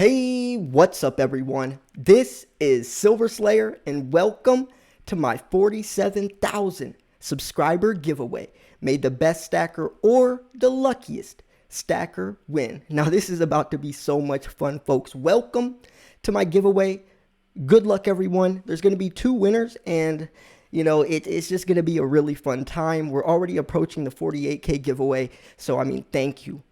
Hey, what's up everyone? This is Silver Slayer and welcome to my 47,000 subscriber giveaway. May the best stacker or the luckiest stacker win. Now this is about to be so much fun, folks. Welcome to my giveaway. Good luck everyone. There's going to be two winners and it's just going to be a really fun time. We're already approaching the 48K giveaway. So thank you.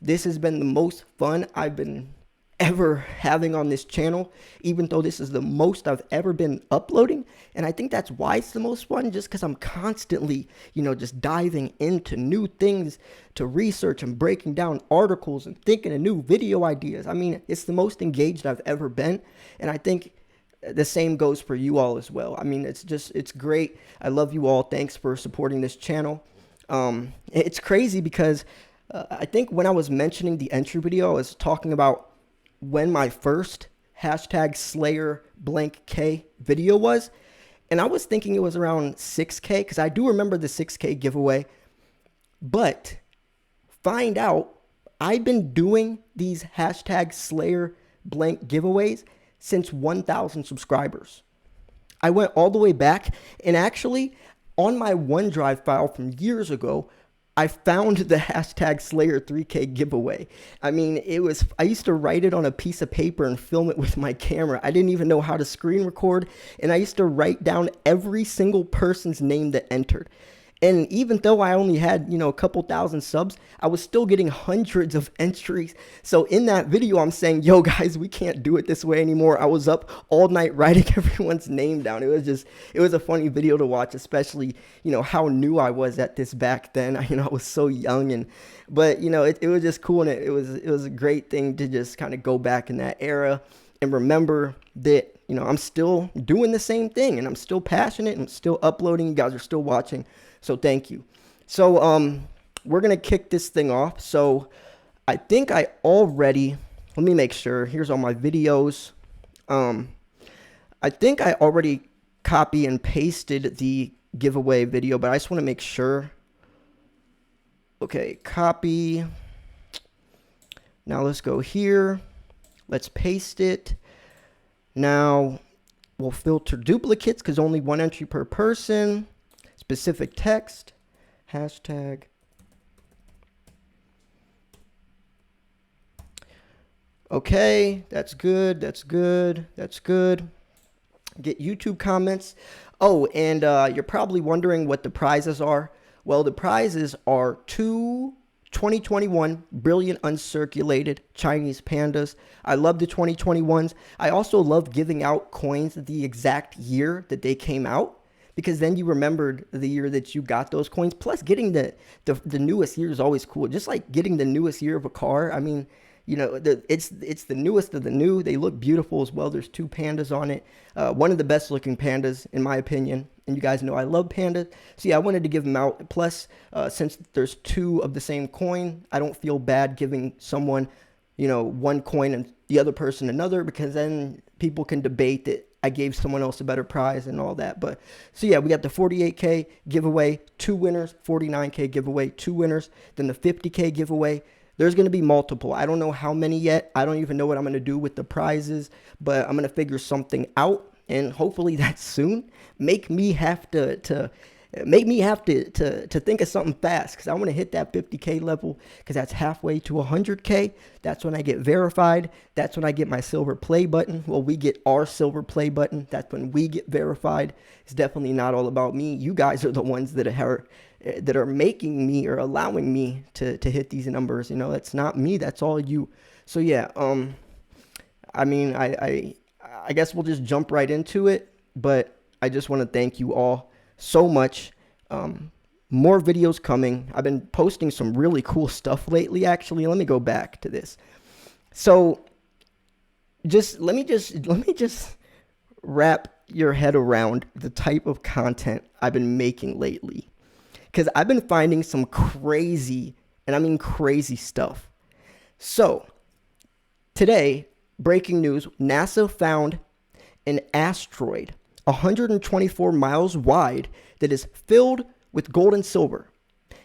This has been the most fun I've been ever having on this channel, even though this is the most I've ever been uploading. And I think that's why it's the most fun, just because I'm constantly, just diving into new things to research and breaking down articles and thinking of new video ideas. It's the most engaged I've ever been. And I think the same goes for you all as well. It's great. I love you all. Thanks for supporting this channel. It's crazy because I think when I was mentioning the entry video, I was talking about when my first #Slayer blank K video was. And I was thinking it was around 6K because I do remember the 6K giveaway. But find out, I've been doing these #Slayer blank giveaways since 1,000 subscribers. I went all the way back, and actually on my OneDrive file from years ago, I found the #Slayer 3K giveaway. I used to write it on a piece of paper and film it with my camera. I didn't even know how to screen record, and I used to write down every single person's name that entered. And even though I only had, a couple thousand subs, I was still getting hundreds of entries. So in that video, I'm saying, yo guys, we can't do it this way anymore. I was up all night writing everyone's name down. It was a funny video to watch, especially, how new I was at this back then. I was so young, but it was just cool. And it was a great thing to just kind of go back in that era and remember that, I'm still doing the same thing and I'm still passionate and I'm still uploading. You guys are still watching. So thank you. So we're going to kick this thing off. So I think let me make sure. Here's all my videos. I think I already copy and pasted the giveaway video, but I just want to make sure. Okay, copy. Now let's go here. Let's paste it. Now we'll filter duplicates because only one entry per person. Specific text, #. Okay, that's good. Get YouTube comments. Oh, and you're probably wondering what the prizes are. Well, the prizes are 2 2021 brilliant uncirculated Chinese pandas. I love the 2021s. I also love giving out coins the exact year that they came out, because then you remembered the year that you got those coins. Plus, getting the newest year is always cool. Just like getting the newest year of a car. It's the newest of the new. They look beautiful as well. There's 2 pandas on it. One of the best looking pandas, in my opinion. And you guys know I love pandas. So yeah, I wanted to give them out. Plus, since there's 2 of the same coin, I don't feel bad giving someone, one coin and the other person another, because then people can debate that I gave someone else a better prize and all that. But so yeah, we got the 48K giveaway, 2 winners, 49K giveaway, 2 winners, then the 50K giveaway. There's going to be multiple. I don't know how many yet. I don't even know what I'm going to do with the prizes, but I'm going to figure something out, and hopefully that's soon. Make me have to think of something fast, because I want to hit that 50K level, because that's halfway to 100K. That's when I get verified. That's when I get my silver play button. Well, we get our silver play button. That's when we get verified. It's definitely not all about me. You guys are the ones that are making me or allowing me to hit these numbers. That's not me. That's all you. So yeah, I guess we'll just jump right into it. But I just want to thank you all so much. More videos coming. I've been posting some really cool stuff lately. Actually, let me go back to this. So let me just wrap your head around the type of content I've been making lately, because I've been finding some crazy, and I mean crazy stuff. So today, breaking news: NASA found an asteroid 124 miles wide that is filled with gold and silver.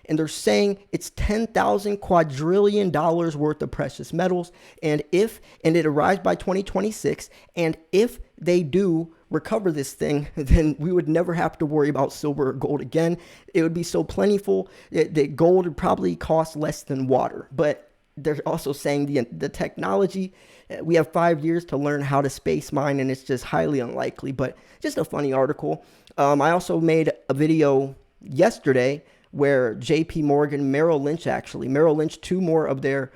and they're saying it's 10,000 quadrillion dollars worth of precious metals. And it arrives by 2026. And if they do recover this thing, then we would never have to worry about silver or gold again. It would be so plentiful that gold would probably cost less than water. But they're also saying the technology, we have 5 years to learn how to space mine, and it's just highly unlikely. But just a funny article. I also made a video yesterday where JP Morgan, Merrill Lynch, 2 more of their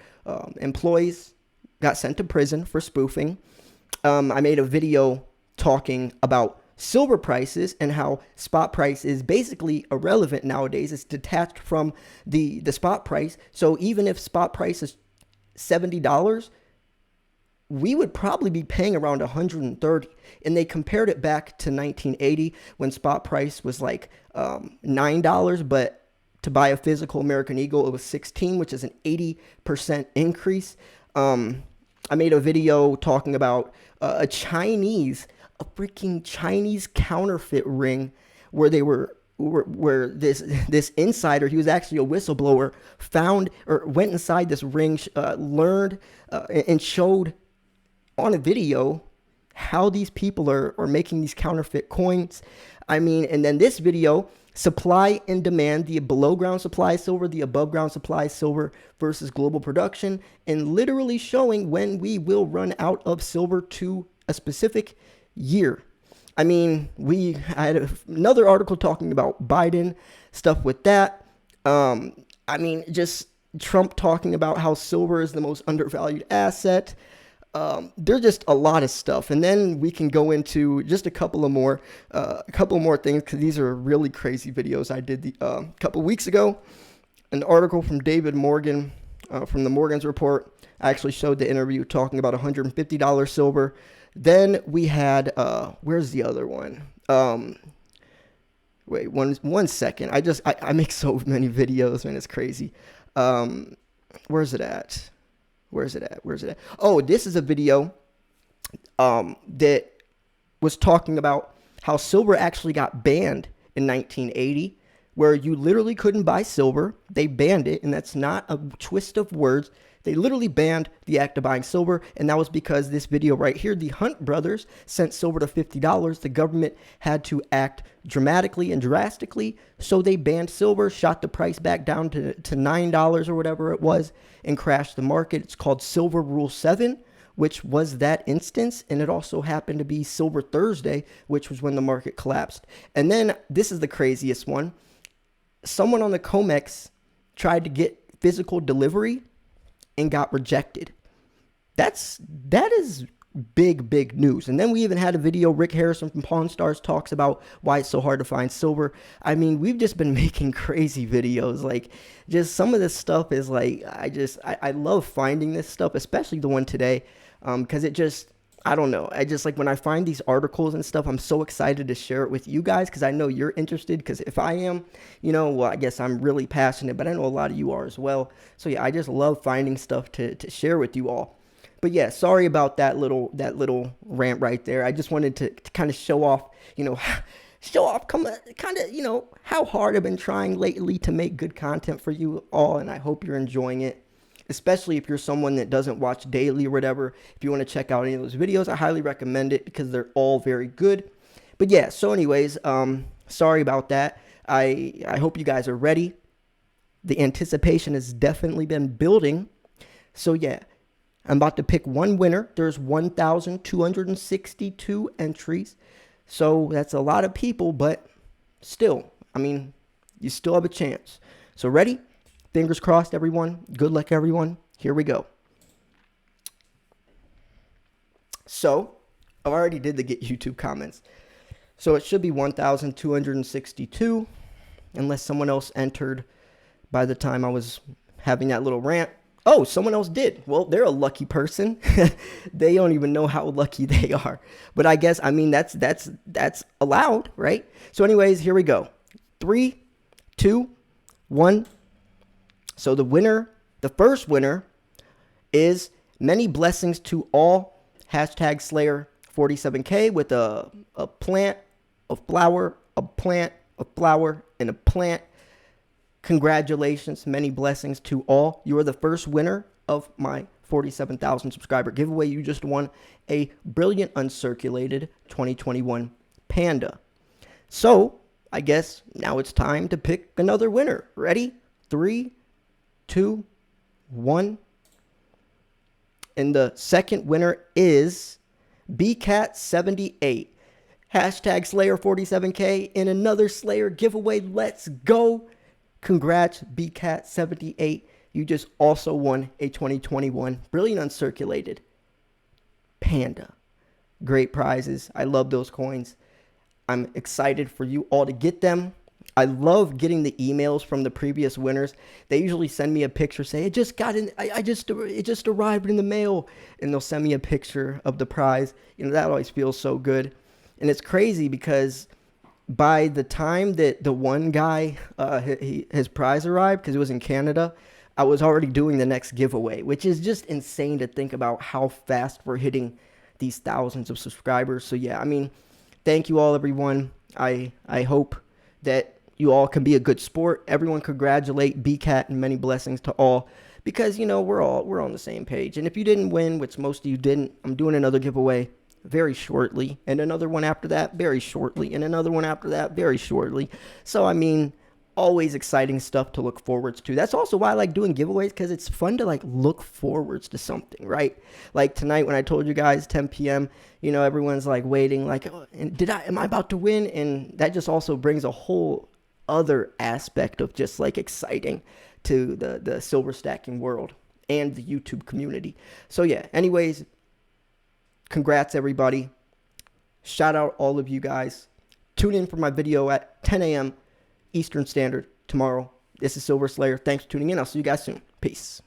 employees got sent to prison for spoofing. I made a video talking about silver prices and how spot price is basically irrelevant nowadays. It's detached from the spot price. So even if spot price is $70, we would probably be paying around $130. And they compared it back to 1980 when spot price was like $9, but to buy a physical American Eagle, it was $16, which is an 80% increase. I made a video talking about a freaking Chinese counterfeit ring where they were where this insider, he was actually a whistleblower, found or went inside this ring, learned and showed on a video how these people are making these counterfeit coins. I mean, and then this video, supply and demand, the below ground supply of silver, the above ground supply of silver versus global production, and literally showing when we will run out of silver to a specific year. I mean, I had another article talking about Biden, stuff with that. I mean, just Trump talking about how silver is the most undervalued asset. There's just a lot of stuff. And then we can go into just a couple more things, because these are really crazy videos I did a couple weeks ago. An article from David Morgan from the Morgan's Report. I actually showed the interview talking about $150 silver. Then we had, where's the other one? Wait, one second. I make so many videos, man, it's crazy. Where's it at? Oh, this is a video that was talking about how silver actually got banned in 1980, where you literally couldn't buy silver. They banned it, and that's not a twist of words. They literally banned the act of buying silver, and that was because this video right here, the Hunt brothers sent silver to $50. The government had to act dramatically and drastically, so they banned silver, shot the price back down to $9 or whatever it was, and crashed the market. It's called Silver Rule 7, which was that instance, and it also happened to be Silver Thursday, which was when the market collapsed. And then, this is the craziest one. Someone on the COMEX tried to get physical delivery and got rejected. That is big news. And then we even had a video, Rick Harrison from Pawn Stars talks about why it's so hard to find silver. I mean, we've just been making crazy videos. Like, just some of this stuff is like, I love finding this stuff, especially the one today, because it just, I don't know. I just like when I find these articles and stuff, I'm so excited to share it with you guys, because I know you're interested. Because if I am, well, I guess I'm really passionate, but I know a lot of you are as well. So yeah, I just love finding stuff to share with you all. But yeah, sorry about that little rant right there. I just wanted to kind of show off, kind of, how hard I've been trying lately to make good content for you all, and I hope you're enjoying it. Especially if you're someone that doesn't watch daily or whatever. If you want to check out any of those videos, I highly recommend it because they're all very good. But yeah, so anyways, sorry about that. I hope you guys are ready. The anticipation has definitely been building. So yeah, I'm about to pick one winner. There's 1,262 entries. So that's a lot of people, but still, I mean, you still have a chance. So ready? Fingers crossed, everyone. Good luck, everyone. Here we go. So, I already did the get YouTube comments. So, it should be 1,262, unless someone else entered by the time I was having that little rant. Oh, someone else did. Well, they're a lucky person. They don't even know how lucky they are. But I guess, I mean, that's allowed, right? So, anyways, here we go. 3, 2, 1. So the first winner is Many Blessings to All, #Slayer47K, with a plant, a flower, and a plant. Congratulations, many blessings to all. You are the first winner of my 47,000 subscriber giveaway. You just won a brilliant uncirculated 2021 Panda. So I guess now it's time to pick another winner. Ready? 3, 2, 1. And the second winner is BCat78. Hashtag Slayer47K in another Slayer giveaway. Let's go. Congrats, BCat78. You just also won a 2021 Brilliant Uncirculated Panda. Great prizes. I love those coins. I'm excited for you all to get them. I love getting the emails from the previous winners. They usually send me a picture, say, it just arrived in the mail. And they'll send me a picture of the prize. You know, that always feels so good. And it's crazy because by the time that the one guy, his prize arrived, because it was in Canada, I was already doing the next giveaway, which is just insane to think about how fast we're hitting these thousands of subscribers. So yeah, I mean, thank you all, everyone. I hope that you all can be a good sport. Everyone congratulate BCat and many blessings to all, because, you know, we're on the same page. And if you didn't win, which most of you didn't, I'm doing another giveaway very shortly, and another one after that very shortly, and another one after that very shortly. So I mean, always exciting stuff to look forwards to. That's also why I like doing giveaways, because it's fun to like look forwards to something, right? Like tonight when I told you guys 10 p.m., you know, everyone's like waiting, like, oh, and am I about to win? And that just also brings a whole other aspect of just like exciting to the silver stacking world and the YouTube community. So yeah, anyways, congrats, everybody. Shout out all of you guys. Tune in for my video at 10 a.m. Eastern Standard tomorrow. This is Silver Slayer. Thanks for tuning in. I'll see you guys soon. Peace.